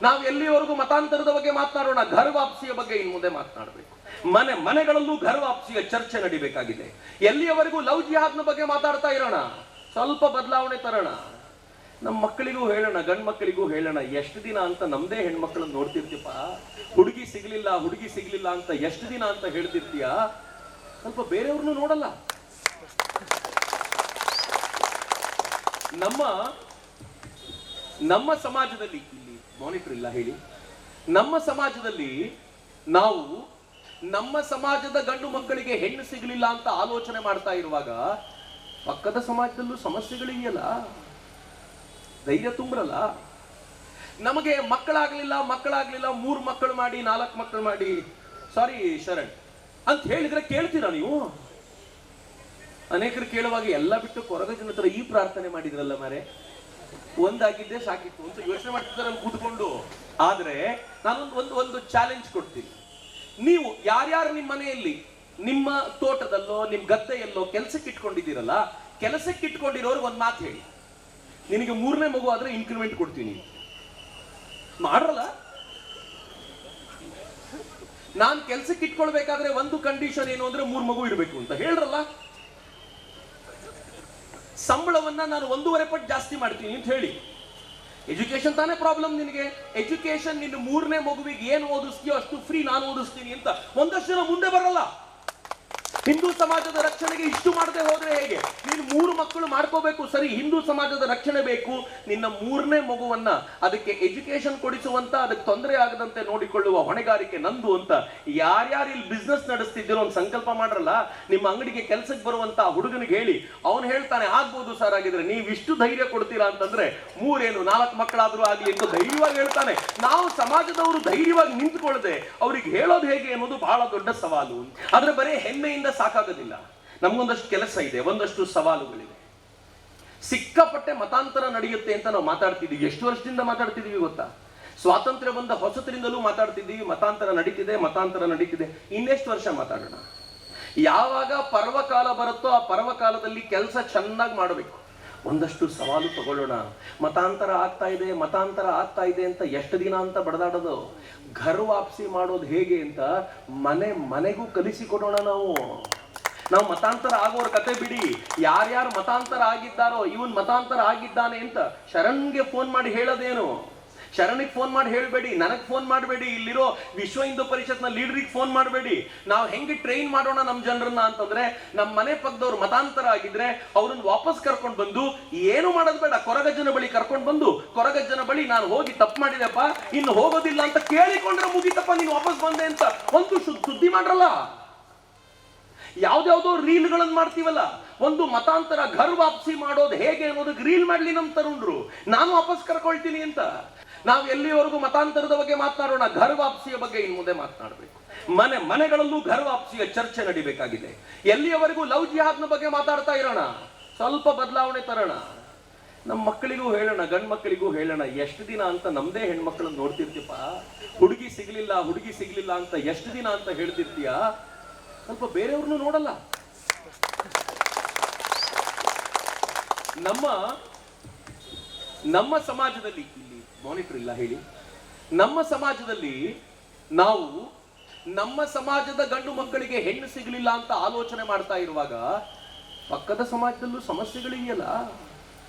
ನಾವು ಎಲ್ಲಿವರೆಗೂ ಮತಾಂತರದ ಬಗ್ಗೆ ಮಾತನಾಡೋಣ, ಘರ್ ವಾಪಸಿಯ ಬಗ್ಗೆ ಇನ್ನು ಮುಂದೆ ಮಾತನಾಡಬೇಕು. ಮನೆಗಳಲ್ಲೂ ಘರ್ ವಾಪಸಿಯ ಚರ್ಚೆ ನಡಿಬೇಕಾಗಿದೆ. ಎಲ್ಲಿಯವರೆಗೂ ಲವ್ ಜಿಹಾದ್ನ ಬಗ್ಗೆ ಮಾತಾಡ್ತಾ ಇರೋಣ, ಸ್ವಲ್ಪ ಬದಲಾವಣೆ ತರೋಣ. ನಮ್ಮ ಮಕ್ಕಳಿಗೂ ಹೇಳೋಣ, ಗಂಡ್ ಮಕ್ಕಳಿಗೂ ಹೇಳೋಣ, ಎಷ್ಟು ದಿನ ಅಂತ ನಮ್ದೇ ಹೆಣ್ಮಕ್ಳನ್ನ ನೋಡ್ತಿರ್ತೀಪ, ಹುಡುಗಿ ಸಿಗ್ಲಿಲ್ಲ ಅಂತ ಎಷ್ಟು ದಿನ ಅಂತ ಹೇಳ್ತಿರ್ತೀಯ, ಸ್ವಲ್ಪ ಬೇರೆಯವ್ರನ್ನು ನೋಡಲ್ಲ. ನಮ್ಮ ಸಮಾಜದಲ್ಲಿ, ಇಲ್ಲಿ ಮಾನಿಟರ್ ಇಲ್ಲ ಹೇಳಿ, ನಮ್ಮ ಸಮಾಜದಲ್ಲಿ ನಾವು ನಮ್ಮ ಸಮಾಜದ ಗಂಡು ಮಕ್ಕಳಿಗೆ ಹೆಣ್ಣು ಸಿಗಲಿಲ್ಲ ಅಂತ ಆಲೋಚನೆ ಮಾಡ್ತಾ ಇರುವಾಗ ಪಕ್ಕದ ಸಮಾಜದಲ್ಲೂ ಸಮಸ್ಯೆಗಳಿದೆಯಲ್ಲ, ಧೈರ್ಯ ತುಂಬ್ರಲ್ಲ. ನಮಗೆ ಮಕ್ಕಳಾಗ್ಲಿಲ್ಲ 3 ಮಕ್ಕಳು ಮಾಡಿ 4 ಮಕ್ಕಳು ಮಾಡಿ, ಸಾರಿ ಶರಣ್ ಅಂತ ಹೇಳಿದ್ರೆ ಕೇಳ್ತೀರಾ ನೀವು? ಅನೇಕರು ಕೇಳುವಾಗ ಎಲ್ಲ ಬಿಟ್ಟು ಕೊರಗ ಜನ ಹತ್ರ ಈ ಪ್ರಾರ್ಥನೆ ಮಾಡಿದ್ರಲ್ಲ ಮಾರೆ, ಒಂದಾಗಿದ್ದೆ ಸಾಕಿತ್ತು ಅಂತ ಯೋಚನೆ ಮಾಡ್ತಿದ್ದಾರೆ ಕೂತ್ಕೊಂಡು. ಆದ್ರೆ ನಾನು ಒಂದು ಚಾಲೆಂಜ್ ಕೊಡ್ತೀನಿ. ನೀವು ಯಾರ್ಯಾರು ನಿಮ್ಮ ಮನೆಯಲ್ಲಿ, ನಿಮ್ಮ ತೋಟದಲ್ಲೋ ನಿಮ್ಮ ಗದ್ದೆಯಲ್ಲೋ ಕೆಲಸಕ್ಕೆ ಇಟ್ಕೊಂಡಿದ್ದೀರಲ್ಲ, ಕೆಲಸಕ್ಕೆ ಇಟ್ಕೊಂಡಿರೋರ್ಗೆ ಒಂದು ಮಾತು ಹೇಳಿ, ನಿನಗೆ 3ನೇ ಮಗು ಆದ್ರೆ ಇನ್ಕ್ರಿಮೆಂಟ್ ಕೊಡ್ತೀನಿ. ಮಾಡ್ರಲ್ಲ. ನಾನು ಕೆಲಸಕ್ಕೆ ಇಟ್ಕೊಳ್ಬೇಕಾದ್ರೆ ಒಂದು ಕಂಡೀಷನ್ ಏನು ಅಂದ್ರೆ 3 ಮಗು ಇರಬೇಕು ಅಂತ ಹೇಳ್ರಲ್ಲ. ಸಂಬಳವನ್ನ ನಾನು 1.5 ಪಟ್ಟು ಜಾಸ್ತಿ ಮಾಡ್ತೀನಿ ಅಂತ ಹೇಳಿ. ಎಜುಕೇಶನ್ ತಾನೇ ಪ್ರಾಬ್ಲಮ್ ನಿನಗೆ. ಎಜುಕೇಶನ್ ನಿನ್ನ 3ನೇ ಮಗುವಿಗೆ ಏನು ಓದಿಸ್ತೀಯೋ ಅಷ್ಟು ಫ್ರೀ ನಾನು ಓದಿಸ್ತೀನಿ ಅಂತ ಒಂದಷ್ಟು ಜನ ಮುಂದೆ ಬರಲ್ಲ. ಹಿಂದೂ ಸಮಾಜದ ರಕ್ಷಣೆಗೆ ಇಷ್ಟು ಮಾಡದೆ ಹೋದ್ರೆ ಹೇಗೆ? ನೀನು 3 ಮಕ್ಕಳು ಮಾಡ್ಕೋಬೇಕು ಸರಿ, ಹಿಂದೂ ಸಮಾಜದ ರಕ್ಷಣೆ ಬೇಕು. ನಿನ್ನ 3ನೇ ಮಗುವನ್ನ ಅದಕ್ಕೆ ಎಜುಕೇಶನ್ ಕೊಡಿಸುವಂತ, ಅದಕ್ಕೆ ತೊಂದರೆ ಆಗದಂತೆ ನೋಡಿಕೊಳ್ಳುವ ಹೊಣೆಗಾರಿಕೆ ನಂದು ಅಂತ ಯಾರ್ಯಾರು ಇಲ್ಲಿ ಬಿಸ್ನೆಸ್ ನಡೆಸ್ತಿದ್ದೀರೋ ಒಂದು ಸಂಕಲ್ಪ ಮಾಡ್ರಲ್ಲ. ನಿಮ್ಮ ಅಂಗಡಿಗೆ ಕೆಲಸಕ್ಕೆ ಬರುವಂತ ಹುಡುಗನಿಗೆ ಹೇಳಿ, ಅವನು ಹೇಳ್ತಾನೆ ಆಗ್ಬೋದು ಸರ್, ಆಗಿದ್ರೆ ನೀವು ಇಷ್ಟು ಧೈರ್ಯ ಕೊಡ್ತೀರಾ ಅಂತಂದ್ರೆ 3 ಏನು 4 ಮಕ್ಕಳಾದ್ರೂ ಆಗ್ಲಿ ಅಂತ ಧೈರ್ಯವಾಗಿ ಹೇಳ್ತಾನೆ. ನಾವು ಸಮಾಜದವರು ಧೈರ್ಯವಾಗಿ ನಿಂತ್ಕೊಳ್ಳದೆ ಅವ್ರಿಗೆ ಹೇಳೋದು ಹೇಗೆ ಅನ್ನೋದು ಬಹಳ ದೊಡ್ಡ ಸವಾಲು. ಆದ್ರೆ ಬರೀ ಹೆಮ್ಮೆಯಿಂದ ಸಾಕಾಗೋದಿಲ್ಲ. ನಮಗೊಂದಷ್ಟು ಕೆಲಸ ಇದೆ, ಒಂದಷ್ಟು ಸವಾಲುಗಳಿವೆ. ಸಿಕ್ಕಾಪಟ್ಟೆ ಮತಾಂತರ ನಡೆಯುತ್ತೆ ಅಂತ ನಾವು ಮಾತಾಡ್ತಿದ್ದೀವಿ. ಎಷ್ಟು ವರ್ಷದಿಂದ ಮಾತಾಡ್ತಿದೀವಿ ಗೊತ್ತಾ? ಸ್ವಾತಂತ್ರ್ಯ ಬಂದ ಹೊಸತರಿಂದಲೂ ಮಾತಾಡ್ತಿದ್ದೀವಿ, ಮತಾಂತರ ನಡೀತಿದೆ. ಇನ್ನೆಷ್ಟು ವರ್ಷ ಮಾತಾಡೋಣ? ಯಾವಾಗ ಪರ್ವಕಾಲ ಬರುತ್ತೋ ಆ ಪರ್ವಕಾಲದಲ್ಲಿ ಕೆಲಸ ಚೆನ್ನಾಗಿ ಮಾಡಬೇಕು. ಒಂದಷ್ಟು ಸವಾಲು ತಗೊಳ್ಳೋಣ. ಮತಾಂತರ ಆಗ್ತಾ ಇದೆ ಅಂತ ಎಷ್ಟು ದಿನ ಅಂತ ಬಡದಾಡೋದು? ಘರ್ ವಾಪಸಿ ಮಾಡೋದು ಹೇಗೆ ಅಂತ ಮನೆಗೂ ಕಲಿಸಿಕೊಡೋಣ. ನಾವು ಮತಾಂತರ ಆಗೋರ ಕತೆ ಬಿಡಿ, ಯಾರ್ಯಾರು ಮತಾಂತರ ಆಗಿದ್ದಾರೋ, ಇವನ್ ಮತಾಂತರ ಆಗಿದ್ದಾನೆ ಅಂತ ಶರಣ್ಗೆ ಫೋನ್ ಮಾಡಿ ಹೇಳೋದೇನು? ಶರಣಿಗೆ ಫೋನ್ ಮಾಡಿ ಹೇಳಬೇಡಿ, ನನಗೆ ಫೋನ್ ಮಾಡಬೇಡಿ, ಇಲ್ಲಿರೋ ವಿಶ್ವ ಹಿಂದೂ ಪರಿಷತ್ನ ಲೀಡರಿಗೆ ಫೋನ್ ಮಾಡಬೇಡಿ. ನಾವು ಹೆಂಗೆ ಟ್ರೈನ್ ಮಾಡೋಣ ನಮ್ಮ ಜನರನ್ನ ಅಂತಂದ್ರೆ, ನಮ್ಮ ಮನೆ ಪಕ್ಕದವ್ರು ಮತಾಂತರ ಆಗಿದ್ರೆ ಅವ್ರನ್ನ ವಾಪಸ್ ಕರ್ಕೊಂಡು ಬಂದು, ಏನು ಮಾಡೋದು ಬೇಡ, ಕೊರಗಜ್ಜನ ಬಳಿ ಕರ್ಕೊಂಡು ಬಂದು, ಕೊರಗಜ್ಜನ ಬಳಿ ನಾನು ಹೋಗಿ ತಪ್ಪು ಮಾಡಿದೆಪ್ಪ, ಇನ್ನು ಹೋಗೋದಿಲ್ಲ ಅಂತ ಕೇಳಿಕೊಂಡ್ರೆ ಮುಗಿತಪ್ಪ, ನೀನು ವಾಪಸ್ ಬಂದೆ ಅಂತ ಒಂದು ಸುದ್ದಿ ಮಾಡ್ರಲ್ಲ. ಯಾವ್ದಾವ್ದೋ ರೀಲ್ಗಳನ್ನು ಮಾಡ್ತೀವಲ್ಲ, ಒಂದು ಮತಾಂತರ ಘರ್ ವಾಪಸಿ ಮಾಡೋದು ಹೇಗೆ ಅನ್ನೋದಕ್ಕೆ ರೀಲ್ ಮಾಡ್ಲಿ ನಮ್ಮ ತರುಣರು, ನಾನು ವಾಪಸ್ ಕರ್ಕೊಳ್ತೀನಿ ಅಂತ. ನಾವು ಎಲ್ಲಿವರೆಗೂ ಮತಾಂತರದ ಬಗ್ಗೆ ಮಾತನಾಡೋಣ, ಘರ್ ವಾಪಸಿಯ ಬಗ್ಗೆ ಇನ್ನು ಮುಂದೆ ಮಾತನಾಡಬೇಕು. ಮನೆಗಳಲ್ಲೂ ಘರ್ ವಾಪಸಿಯ ಚರ್ಚೆ ನಡಿಬೇಕಾಗಿದೆ. ಎಲ್ಲಿಯವರೆಗೂ ಲವ್ ಜಿಹಾದ್ನ ಬಗ್ಗೆ ಮಾತಾಡ್ತಾ ಇರೋಣ, ಸ್ವಲ್ಪ ಬದಲಾವಣೆ ತರೋಣ. ನಮ್ಮ ಮಕ್ಕಳಿಗೂ ಹೇಳೋಣ, ಗಂಡ್ ಮಕ್ಕಳಿಗೂ ಹೇಳೋಣ, ಎಷ್ಟು ದಿನ ಅಂತ ನಮ್ದೇ ಹೆಣ್ಮಕ್ಳನ್ನ ನೋಡ್ತಿರ್ತೀಪ, ಹುಡುಗಿ ಸಿಗ್ಲಿಲ್ಲ, ಅಂತ ಎಷ್ಟು ದಿನ ಅಂತ ಹೇಳ್ತಿರ್ತೀಯ, ಸ್ವಲ್ಪ ಬೇರೆಯವ್ರನ್ನು ನೋಡಲ್ಲ. ನಮ್ಮ ಮನೆಗಳಲ್ಲೂ ಘರ್ ವಾಪಸಿಯ ಚರ್ಚೆ ನಡಿಬೇಕಾಗಿದೆ. ಎಲ್ಲಿಯವರೆಗೂ ಲವ್ ಜಿಹಾದ್ನ ಬಗ್ಗೆ ಮಾತಾಡ್ತಾ ಇರೋಣ, ಸ್ವಲ್ಪ ಬದಲಾವಣೆ ತರೋಣ. ನಮ್ಮ ಮಕ್ಕಳಿಗೂ ಹೇಳೋಣ, ಗಂಡ್ ಮಕ್ಕಳಿಗೂ ಹೇಳೋಣ, ಎಷ್ಟು ದಿನ ಅಂತ ನಮ್ದೇ ಹೆಣ್ಮಕ್ಳನ್ನ ನೋಡ್ತಿರ್ತೀಪ, ಹುಡುಗಿ ಸಿಗ್ಲಿಲ್ಲ ಅಂತ ಹೇಳ್ತಿರ್ತೀಯ, ಸ್ವಲ್ಪ ಬೇರೆಯವ್ರನ್ನು ನೋಡಲ್ಲ. ನಮ್ಮ ಸಮಾಜದಲ್ಲಿ, ಇಲ್ಲಿ ಮಾನಿಟರ್ ಇಲ್ಲ ಹೇಳಿ, ನಮ್ಮ ಸಮಾಜದಲ್ಲಿ ನಾವು ನಮ್ಮ ಸಮಾಜದ ಗಂಡು ಮಕ್ಕಳಿಗೆ ಹೆಣ್ಣು ಸಿಗಲಿಲ್ಲ ಅಂತ ಆಲೋಚನೆ ಮಾಡ್ತಾ ಇರುವಾಗ ಪಕ್ಕದ ಸಮಾಜದಲ್ಲೂ ಸಮಸ್ಯೆಗಳಿದೆಯಲ್ಲ,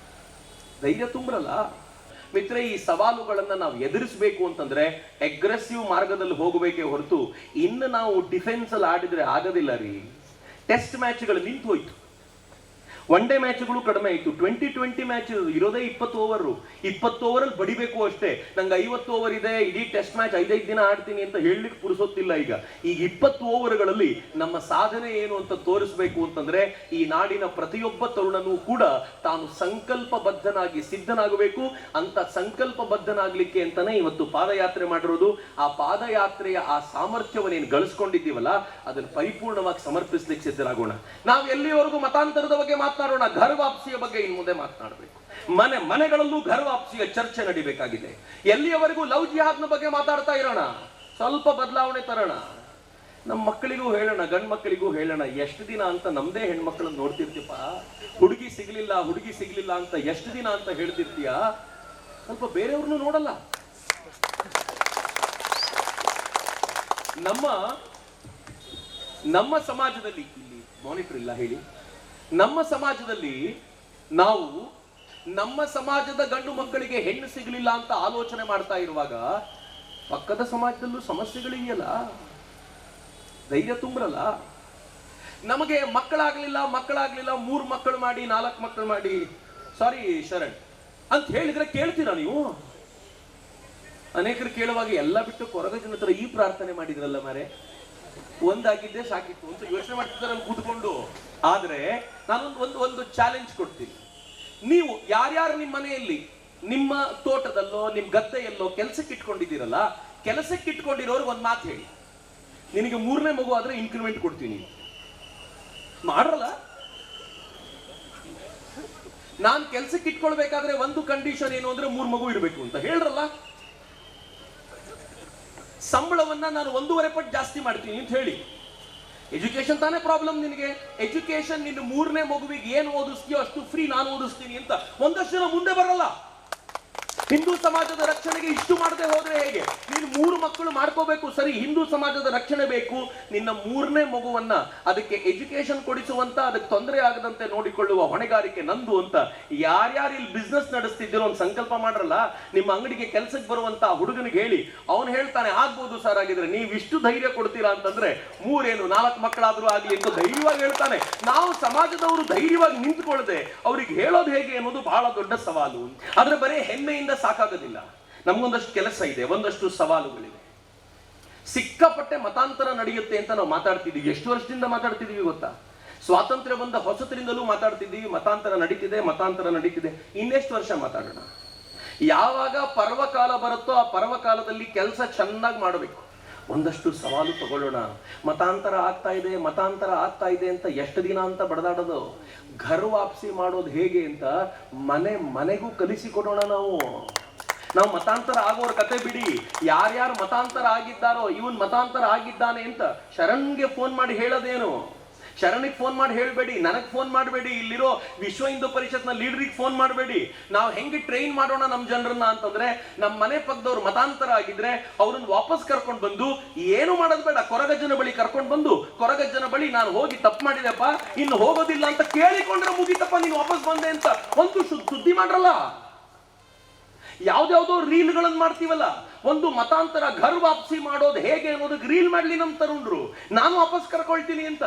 ಧೈರ್ಯ ತುಂಬ್ರಲ್ಲ. ಮಿತ್ರ, ಈ ಸವಾಲುಗಳನ್ನ ನಾವು ಎದುರಿಸಬೇಕು ಅಂತಂದ್ರೆ ಅಗ್ರೆಸಿವ್ ಮಾರ್ಗದಲ್ಲಿ ಹೋಗಬೇಕೇ ಹೊರತು ಇನ್ನು ನಾವು ಡಿಫೆನ್ಸ್ ಅಲ್ಲಿ ಆಡಿದ್ರೆ ಆಗೋದಿಲ್ಲ ರೀ. ಟೆಸ್ಟ್ ಮ್ಯಾಚ್ಗಳು ನಿಂತು ಹೋಯ್ತು, ಒನ್ ಡೇ ಮ್ಯಾಚ್ಗಳು ಕಡಿಮೆ ಆಯಿತು. 2020 ಮ್ಯಾಚ್ ಇರೋದೇ 20 ಓವರ್. 20 ಓವರಲ್ಲಿ ಬಡಿಬೇಕು ಅಷ್ಟೇ. ನಂಗೆ 50 ಓವರ್ ಇದೆ, ಇಡೀ ಟೆಸ್ಟ್ ಮ್ಯಾಚ್ 5 ದಿನ ಆಡ್ತೀನಿ ಅಂತ ಹೇಳಲಿಕ್ಕೆ ಪುರುಸೊತ್ತಿಲ್ಲ. ಈಗ 20 ಓವರ್ಗಳಲ್ಲಿ ನಮ್ಮ ಸಾಧನೆ ಏನು ಅಂತ ತೋರಿಸಬೇಕು ಅಂತಂದ್ರೆ ಈ ನಾಡಿನ ಪ್ರತಿಯೊಬ್ಬ ತರುಣನೂ ಕೂಡ ತಾನು ಸಂಕಲ್ಪಬದ್ಧನಾಗಿ ಸಿದ್ಧನಾಗಬೇಕು. ಅಂತ ಸಂಕಲ್ಪಬದ್ಧನಾಗ್ಲಿಕ್ಕೆ ಅಂತಾನೆ ಇವತ್ತು ಪಾದಯಾತ್ರೆ ಮಾಡಿರೋದು. ಆ ಪಾದಯಾತ್ರೆಯ ಆ ಸಾಮರ್ಥ್ಯವನ್ನೇನು ಗಳಿಸ್ಕೊಂಡಿದ್ದೀವಲ್ಲ, ಅದನ್ನು ಪರಿಪೂರ್ಣವಾಗಿ ಸಮರ್ಪಿಸ್ಲಿಕ್ಕೆ ಸಿದ್ಧರಾಗೋಣ. ನಾವು ಎಲ್ಲಿವರೆಗೂ ಮತಾಂತರದ ಬಗ್ಗೆ ಮಾತನಾಡೋಣ, ಘರ್ ವಾಪಸಿಯ ಬಗ್ಗೆ ಇನ್ನು ಮುಂದೆ ಮಾತನಾಡಬೇಕು. ಮನೆಗಳಲ್ಲೂ ಘರ್ ವಾಪಸಿಯ ಚರ್ಚೆ ನಡಿಬೇಕಾಗಿದೆ. ಎಲ್ಲಿಯವರೆಗೂ ಲವ್ ಜಿಹಾದ್ನ ಬಗ್ಗೆ ಮಾತಾಡ್ತಾ ಇರೋಣ, ಸ್ವಲ್ಪ ಬದಲಾವಣೆ ತರೋಣ. ನಮ್ಮ ಮಕ್ಕಳಿಗೂ ಹೇಳೋಣ, ಗಂಡ್ ಮಕ್ಕಳಿಗೂ ಹೇಳೋಣ, ಎಷ್ಟು ದಿನ ಅಂತ ನಮ್ದೇ ಹೆಣ್ಮಕ್ಳನ್ನ ನೋಡ್ತಿರ್ತೀಪ, ಹುಡುಗಿ ಸಿಗ್ಲಿಲ್ಲ ಅಂತ ಎಷ್ಟು ದಿನ ಅಂತ ಹೇಳ್ತಿರ್ತೀಯ, ಸ್ವಲ್ಪ ಬೇರೆಯವ್ರನ್ನು ನೋಡಲ್ಲ. ನಮ್ಮ ನಮ್ಮ ಸಮಾಜದಲ್ಲಿ, ಇಲ್ಲಿ ಮಾನಿಟರ್ ಇಲ್ಲ ಹೇಳಿ, ನಮ್ಮ ಸಮಾಜದಲ್ಲಿ ನಾವು ನಮ್ಮ ಸಮಾಜದ ಗಂಡು ಮಕ್ಕಳಿಗೆ ಹೆಣ್ಣು ಸಿಗಲಿಲ್ಲ ಅಂತ ಆಲೋಚನೆ ಮಾಡ್ತಾ ಇರುವಾಗ ಪಕ್ಕದ ಸಮಾಜದಲ್ಲೂ ಸಮಸ್ಯೆಗಳಿದೆಯಲ್ಲ, ಧೈರ್ಯ ತುಂಬ್ರಲ್ಲ. ನಮಗೆ ಮಕ್ಕಳಾಗ್ಲಿಲ್ಲ 3 ಮಕ್ಕಳು ಮಾಡಿ 4 ಮಕ್ಕಳು ಮಾಡಿ, ಸಾರಿ ಶರಣ್ ಅಂತ ಹೇಳಿದ್ರೆ ಕೇಳ್ತೀರಾ ನೀವು? ಅನೇಕರು ಕೇಳುವಾಗ ಎಲ್ಲ ಬಿಟ್ಟು ಕೊರಗಜ್ಜನ ಹತ್ರ ಈ ಪ್ರಾರ್ಥನೆ ಮಾಡಿದ್ರಲ್ಲ ಮಾರೆ, ಒಂದಾಗಿದ್ದೆ ಸಾಕಿತ್ತು ಅಂತ ಯೋಚನೆ ಮಾಡ್ತಿದ್ದಾರೆ ಕೂತ್ಕೊಂಡು. ಆದ್ರೆ ನಾನು ಒಂದು ಚಾಲೆಂಜ್ ಕೊಡ್ತೀನಿ. ನೀವು ಯಾರ್ಯಾರು ನಿಮ್ಮ ಮನೆಯಲ್ಲಿ, ನಿಮ್ಮ ತೋಟದಲ್ಲೋ ನಿಮ್ಮ ಗದ್ದೆಯಲ್ಲೋ ಕೆಲಸಕ್ಕೆ ಇಟ್ಕೊಂಡಿದ್ದೀರಲ್ಲ, ಕೆಲಸಕ್ಕೆ ಇಟ್ಕೊಂಡಿರೋರ್ಗೆ ಒಂದು ಮಾತು ಹೇಳಿ, ನಿನಗೆ 3ನೇ ಮಗು ಆದ್ರೆ ಇನ್ಕ್ರಿಮೆಂಟ್ ಕೊಡ್ತೀನಿ ಮಾಡ್ರಲ್ಲ. ನಾನು ಕೆಲಸಕ್ಕೆ ಇಟ್ಕೊಳ್ಬೇಕಾದ್ರೆ ಒಂದು ಕಂಡೀಷನ್ ಏನು ಅಂದ್ರೆ 3 ಮಗು ಇರಬೇಕು ಅಂತ ಹೇಳ್ರಲ್ಲ. ಸಂಬಳವನ್ನ ನಾನು 1.5 ಪಟ್ಟು ಜಾಸ್ತಿ ಮಾಡ್ತೀನಿ ಅಂತ ಹೇಳಿ. ಎಜುಕೇಶನ್ ತಾನೇ ಪ್ರಾಬ್ಲಮ್ ನಿನಗೆ. ಎಜುಕೇಶನ್ ನಿನ್ನ 3ನೇ ಮಗುವಿಗೆ ಏನು ಓದಿಸ್ತೀಯೋ ಅಷ್ಟು ಫ್ರೀ ನಾನು ಓದಿಸ್ತೀನಿ ಅಂತ ಒಂದಷ್ಟು ಜನ ಮುಂದೆ ಬರಲ್ಲ. ಹಿಂದೂ ಸಮಾಜದ ರಕ್ಷಣೆಗೆ ಇಷ್ಟು ಮಾಡದೆ ಹೋದ್ರೆ ಹೇಗೆ? ನೀನು 3 ಮಕ್ಕಳು ಮಾಡ್ಕೋಬೇಕು ಸರಿ, ಹಿಂದೂ ಸಮಾಜದ ರಕ್ಷಣೆ ಬೇಕು. ನಿನ್ನ 3ನೇ ಮಗುವನ್ನ ಅದಕ್ಕೆ ಎಜುಕೇಶನ್ ಕೊಡಿಸುವಂತ, ಅದಕ್ಕೆ ತೊಂದರೆ ಆಗದಂತೆ ನೋಡಿಕೊಳ್ಳುವ ಹೊಣೆಗಾರಿಕೆ ನಂದು ಅಂತ ಯಾರ್ಯಾರು ಇಲ್ಲಿ ಬಿಸ್ನೆಸ್ ನಡೆಸ್ತಿದ್ದೀರೋ ಒಂದು ಸಂಕಲ್ಪ ಮಾಡ್ರಲ್ಲ. ನಿಮ್ಮ ಅಂಗಡಿಗೆ ಕೆಲಸಕ್ಕೆ ಬರುವಂತ ಹುಡುಗನಿಗೆ ಹೇಳಿ, ಅವನು ಹೇಳ್ತಾನೆ ಆಗ್ಬೋದು ಸರ್, ಆಗಿದ್ರೆ ನೀವು ಇಷ್ಟು ಧೈರ್ಯ ಕೊಡ್ತೀರಾ ಅಂತಂದ್ರೆ 4 ಮಕ್ಕಳಾದ್ರೂ ಆಗ್ಲಿ ಅಂತ ಧೈರ್ಯವಾಗಿ ಹೇಳ್ತಾನೆ. ನಾವು ಸಮಾಜದವರು ಧೈರ್ಯವಾಗಿ ನಿಂತ್ಕೊಳ್ಳದೆ ಅವ್ರಿಗೆ ಹೇಳೋದು ಹೇಗೆ ಅನ್ನೋದು ಬಹಳ ದೊಡ್ಡ ಸವಾಲು. ಆದ್ರೆ ಬರೀ ಹೆಮ್ಮೆಯಿಂದ ಸಾಕಾಗೋದಿಲ್ಲ. ನಮ್ಗೊಂದಷ್ಟು ಕೆಲಸ ಇದೆ, ಒಂದಷ್ಟು ಸವಾಲುಗಳಿವೆ. ಸಿಕ್ಕಾಪಟ್ಟೆ ಮತಾಂತರ ನಡೆಯುತ್ತೆ ಅಂತ ನಾವು ಮಾತಾಡ್ತಿದ್ದೀವಿ. ಎಷ್ಟು ವರ್ಷದಿಂದ ಮಾತಾಡ್ತಿದೀವಿ ಗೊತ್ತಾ? ಸ್ವಾತಂತ್ರ್ಯ ಬಂದ ಹೊಸತರಿಂದಲೂ ಮಾತಾಡ್ತಿದ್ದೀವಿ, ಮತಾಂತರ ನಡೀತಿದೆ. ಇನ್ನೆಷ್ಟು ವರ್ಷ ಮಾತಾಡೋಣ? ಯಾವಾಗ ಪರ್ವಕಾಲ ಬರುತ್ತೋ ಆ ಪರ್ವಕಾಲದಲ್ಲಿ ಕೆಲಸ ಚೆನ್ನಾಗಿ ಮಾಡಬೇಕು. ಒಂದಷ್ಟು ಸವಾಲು ತಗೊಳ್ಳೋಣ. ಮತಾಂತರ ಆಗ್ತಾ ಇದೆ ಅಂತ ಎಷ್ಟು ದಿನ ಅಂತ ಬಡದಾಡೋದು? ಘರ್ ವಾಪಸಿ ಮಾಡೋದು ಹೇಗೆ ಅಂತ ಮನೆಗೂ ಕಲಿಸಿಕೊಡೋಣ. ನಾವು ಮತಾಂತರ ಆಗೋರ ಕತೆ ಬಿಡಿ, ಯಾರ್ಯಾರು ಮತಾಂತರ ಆಗಿದ್ದಾರೋ, ಇವನ್ ಮತಾಂತರ ಆಗಿದ್ದಾನೆ ಅಂತ ಶರಣ್ಗೆ ಫೋನ್ ಮಾಡಿ ಹೇಳೋದೇನು? ಶರಣಿಗೆ ಫೋನ್ ಮಾಡಿ ಹೇಳಬೇಡಿ, ನನಗೆ ಫೋನ್ ಮಾಡಬೇಡಿ, ಇಲ್ಲಿರೋ ವಿಶ್ವ ಹಿಂದೂ ಪರಿಷತ್ನ ಲೀಡರಿಗೆ ಫೋನ್ ಮಾಡಬೇಡಿ. ನಾವು ಹೆಂಗೆ ಟ್ರೈನ್ ಮಾಡೋಣ ನಮ್ಮ ಜನರನ್ನ ಅಂತಂದ್ರೆ, ನಮ್ಮ ಮನೆ ಪಕ್ಕದವ್ರು ಮತಾಂತರ ಆಗಿದ್ರೆ ಅವ್ರನ್ನ ವಾಪಸ್ ಕರ್ಕೊಂಡು ಬಂದು, ಏನು ಮಾಡೋದು ಬೇಡ, ಕೊರಗಜ್ಜನ ಬಳಿ ಕರ್ಕೊಂಡು ಬಂದು, ಕೊರಗಜ್ಜನ ಬಳಿ ನಾನು ಹೋಗಿ ತಪ್ಪು ಮಾಡಿದೆಪ್ಪ, ಇನ್ನು ಹೋಗೋದಿಲ್ಲ ಅಂತ ಕೇಳಿಕೊಂಡ್ರೆ ಮುಗಿತಪ್ಪ, ನೀನು ವಾಪಸ್ ಬಂದೆ ಅಂತ ಒಂದು ಸುದ್ದಿ ಮಾಡ್ರಲ್ಲ. ಯಾವ್ದಾವ್ದೋ ರೀಲ್ಗಳನ್ನು ಮಾಡ್ತೀವಲ್ಲ, ಒಂದು ಮತಾಂತರ ಘರ್ ವಾಪಸಿ ಮಾಡೋದು ಹೇಗೆ ಅನ್ನೋದಕ್ಕೆ ರೀಲ್ ಮಾಡ್ಲಿ ನಮ್ಮ ತರುಣರು, ನಾನು ವಾಪಸ್ ಕರ್ಕೊಳ್ತೀನಿ ಅಂತ.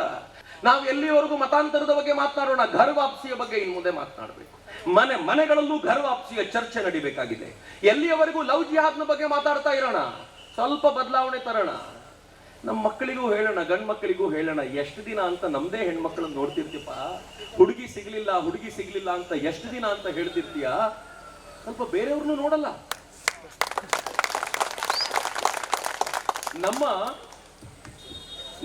ನಾವು ಎಲ್ಲಿವರೆಗೂ ಮತಾಂತರದ ಬಗ್ಗೆ ಮಾತನಾಡೋಣ, ಘರ್ ವಾಪಸಿಯ ಬಗ್ಗೆ ಇನ್ನು ಮುಂದೆ ಮಾತನಾಡಬೇಕು. ಮನೆಗಳಲ್ಲೂ ಘರ್ ವಾಪಸಿಯ ಚರ್ಚೆ ನಡಿಬೇಕಾಗಿದೆ. ಎಲ್ಲಿಯವರೆಗೂ ಲವ್ ಜಿಹಾದ್ನ ಬಗ್ಗೆ ಮಾತಾಡ್ತಾ ಇರೋಣ, ಸ್ವಲ್ಪ ಬದಲಾವಣೆ ತರೋಣ. ನಮ್ಮ ಮಕ್ಕಳಿಗೂ ಹೇಳೋಣ, ಗಂಡು ಮಕ್ಕಳಿಗೂ ಹೇಳೋಣ. ಎಷ್ಟು ದಿನ ಅಂತ ನಮ್ದೇ ಹೆಣ್ಮಕ್ಳನ್ನ ನೋಡ್ತಿರ್ತೀಪ, ಹುಡುಗಿ ಸಿಗ್ಲಿಲ್ಲ ಅಂತ ಎಷ್ಟು ದಿನ ಅಂತ ಹೇಳ್ತಿರ್ತೀಯ, ಸ್ವಲ್ಪ ಬೇರೆಯವ್ರನ್ನು ನೋಡಲ್ಲ.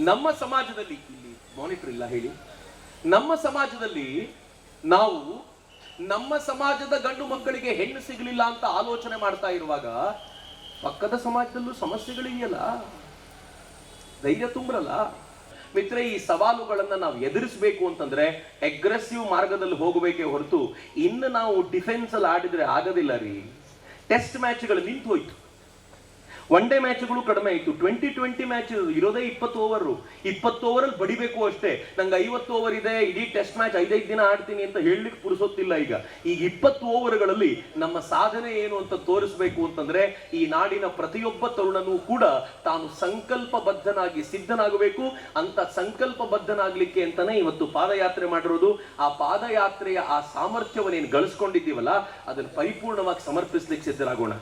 ನಮ್ಮ ಸಮಾಜದಲ್ಲಿ, ಇಲ್ಲಿ ಮಾನಿಟರ್ ಇಲ್ಲ ಹೇಳಿ, ನಮ್ಮ ಸಮಾಜದಲ್ಲಿ ನಾವು ನಮ್ಮ ಸಮಾಜದ ಗಂಡು ಮಕ್ಕಳಿಗೆ ಹೆಣ್ಣು ಸಿಗಲಿಲ್ಲ ಅಂತ ಆಲೋಚನೆ ಮಾಡ್ತಾ ಇರುವಾಗ ಪಕ್ಕದ ಸಮಾಜದಲ್ಲೂ ಸಮಸ್ಯೆಗಳಿದೆಯಲ್ಲ, ಧೈರ್ಯ ತುಂಬ್ರಲ್ಲ. ಮಿತ್ರ, ಈ ಸವಾಲುಗಳನ್ನ ನಾವು ಎದುರಿಸಬೇಕು ಅಂತಂದ್ರೆ ಅಗ್ರೆಸಿವ್ ಮಾರ್ಗದಲ್ಲಿ ಹೋಗಬೇಕೇ ಹೊರತು ಇನ್ನು ನಾವು ಡಿಫೆನ್ಸ್ ಅಲ್ಲಿ ಆಡಿದ್ರೆ ಆಗೋದಿಲ್ಲ ರೀ. ಟೆಸ್ಟ್ ಮ್ಯಾಚ್ಗಳು ನಿಂತು ಹೋಯ್ತು, ಒನ್ ಡೇ ಮ್ಯಾಚ್ಗಳು ಕಡಿಮೆ ಆಯ್ತು. 2020 ಮ್ಯಾಚ್ ಇರೋದೇ 20 ಓವರ್. 20 ಓವರಲ್ಲಿ ಬಡಿಬೇಕು ಅಷ್ಟೇ. ನಂಗೆ 50 ಓವರ್ ಇದೆ, ಇಡೀ ಟೆಸ್ಟ್ ಮ್ಯಾಚ್ 5 ದಿನ ಆಡ್ತೀನಿ ಅಂತ ಹೇಳಲಿಕ್ಕೆ ಪುರುಸೊತ್ತಿಲ್ಲ. ಈಗ 20 ಓವರ್ಗಳಲ್ಲಿ ನಮ್ಮ ಸಾಧನೆ ಏನು ಅಂತ ತೋರಿಸಬೇಕು ಅಂತಂದ್ರೆ ಈ ನಾಡಿನ ಪ್ರತಿಯೊಬ್ಬ ತರುಣನೂ ಕೂಡ ತಾನು ಸಂಕಲ್ಪಬದ್ಧನಾಗಿ ಸಿದ್ಧನಾಗಬೇಕು. ಅಂತ ಸಂಕಲ್ಪಬದ್ಧನಾಗ್ಲಿಕ್ಕೆ ಅಂತಾನೆ ಇವತ್ತು ಪಾದಯಾತ್ರೆ ಮಾಡಿರೋದು. ಆ ಪಾದಯಾತ್ರೆಯ ಆ ಸಾಮರ್ಥ್ಯವನ್ನೇನು ಗಳಿಸ್ಕೊಂಡಿದ್ದೀವಲ್ಲ, ಅದನ್ನು ಪರಿಪೂರ್ಣವಾಗಿ ಸಮರ್ಪಿಸ್ಲಿಕ್ಕೆ ಸಿದ್ಧರಾಗೋಣ.